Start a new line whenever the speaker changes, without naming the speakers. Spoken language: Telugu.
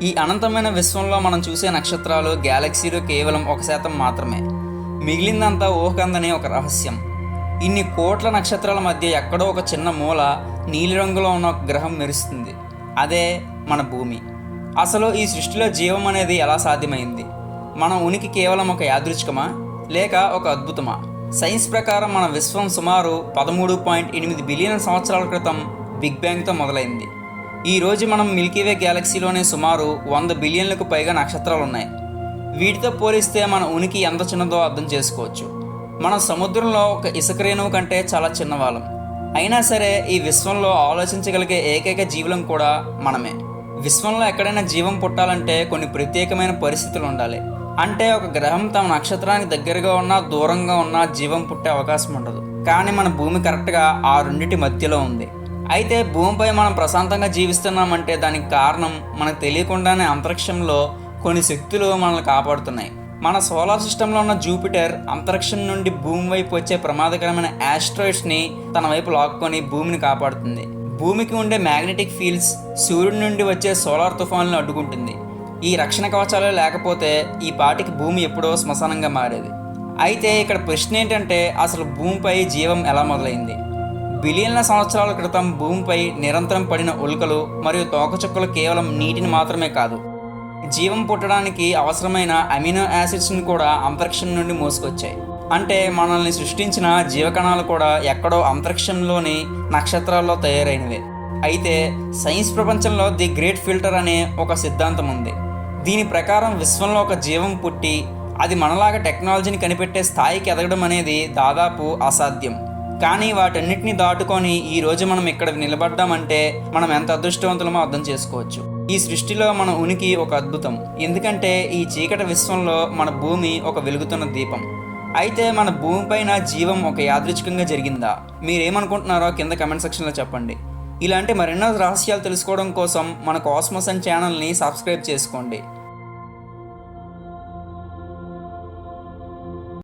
ఈ అనంతమైన విశ్వంలో మనం చూసే నక్షత్రాలు, గ్యాలక్సీలు కేవలం 1% మాత్రమే. మిగిలిందంతా ఊహకందని ఒక రహస్యం. ఇన్ని కోట్ల నక్షత్రాల మధ్య ఎక్కడో ఒక చిన్న మూల నీలిరంగులో ఉన్న ఒక గ్రహం మెరుస్తుంది. అదే మన భూమి. అసలు ఈ సృష్టిలో జీవం అనేది ఎలా సాధ్యమైంది? మన ఉనికి కేవలం ఒక యాదృచ్ఛికమా, లేక ఒక అద్భుతమా? సైన్స్ ప్రకారం మన విశ్వం సుమారు 13.8 బిలియన్ సంవత్సరాల క్రితం బిగ్ బ్యాంగ్తో మొదలైంది. ఈరోజు మనం మిల్కీవే గ్యాలక్సీలోనే సుమారు 100 బిలియన్లకు పైగా నక్షత్రాలు ఉన్నాయి. వీటితో పోలిస్తే మన ఉనికి ఎంత చిన్నదో అర్థం చేసుకోవచ్చు. మన సముద్రంలో ఒక ఇసుక రేణువు కంటే చాలా చిన్నవాళ్ళం. అయినా సరే ఈ విశ్వంలో ఆలోచించగలిగే ఏకైక జీవులం కూడా మనమే. విశ్వంలో ఎక్కడైనా జీవం పుట్టాలంటే కొన్ని ప్రత్యేకమైన పరిస్థితులు ఉండాలి. అంటే ఒక గ్రహం తమ నక్షత్రానికి దగ్గరగా ఉన్నా దూరంగా ఉన్నా జీవం పుట్టే అవకాశం ఉండదు. కానీ మన భూమి కరెక్ట్గా ఆ రెండింటి మధ్యలో ఉంది. అయితే భూమిపై మనం ప్రశాంతంగా జీవిస్తున్నామంటే దానికి కారణం మనకు తెలియకుండానే అంతరిక్షంలో కొన్ని శక్తులు మనల్ని కాపాడుతున్నాయి. మన సోలార్ సిస్టంలో ఉన్న జూపిటర్ అంతరిక్షం నుండి భూమి వైపు వచ్చే ప్రమాదకరమైన యాస్ట్రాయిడ్స్ని తన వైపు లాక్కొని భూమిని కాపాడుతుంది. భూమికి ఉండే మ్యాగ్నెటిక్ ఫీల్డ్స్ సూర్యుడి నుండి వచ్చే సోలార్ తుఫాన్లను అడ్డుకుంటుంది. ఈ రక్షణ కవచాలే లేకపోతే ఈ పాటికి భూమి ఎప్పుడో శ్మశానంగా మారేది. అయితే ఇక్కడ ప్రశ్న ఏంటంటే, అసలు భూమిపై జీవం ఎలా మొదలైంది? బిలియన్ల సంవత్సరాల క్రితం భూమిపై నిరంతరం పడిన ఉల్కలు మరియు తోకచుక్కలు కేవలం నీటిని మాత్రమే కాదు, జీవం పుట్టడానికి అవసరమైన అమినో యాసిడ్స్ని కూడా అంతరిక్షం నుండి మోసుకొచ్చాయి. అంటే మనల్ని సృష్టించిన జీవకణాలు కూడా ఎక్కడో అంతరిక్షంలోని నక్షత్రాల్లో తయారైనవే. అయితే సైన్స్ ప్రపంచంలో ది గ్రేట్ ఫిల్టర్ అనే ఒక సిద్ధాంతం ఉంది. దీని ప్రకారం విశ్వంలో ఒక జీవం పుట్టి అది మనలాగా టెక్నాలజీని కనిపెట్టే స్థాయికి ఎదగడం అనేది దాదాపు అసాధ్యం. కానీ వాటన్నిటిని దాటుకొని ఈరోజు మనం ఇక్కడ నిలబడ్డామంటే మనం ఎంత అదృష్టవంతులమో అర్థం చేసుకోవచ్చు. ఈ సృష్టిలో మన ఉనికి ఒక అద్భుతం. ఎందుకంటే ఈ చీకటి విశ్వంలో మన భూమి ఒక వెలుగుతున్న దీపం. అయితే మన భూమిపైన జీవం ఒక యాదృచ్ఛికంగా జరిగిందా? మీరేమనుకుంటున్నారో కింద కమెంట్ సెక్షన్లో చెప్పండి. ఇలాంటి మరెన్నో రహస్యాలు తెలుసుకోవడం కోసం మన కాస్మోస్ అండ్ ఛానల్ని సబ్స్క్రైబ్ చేసుకోండి.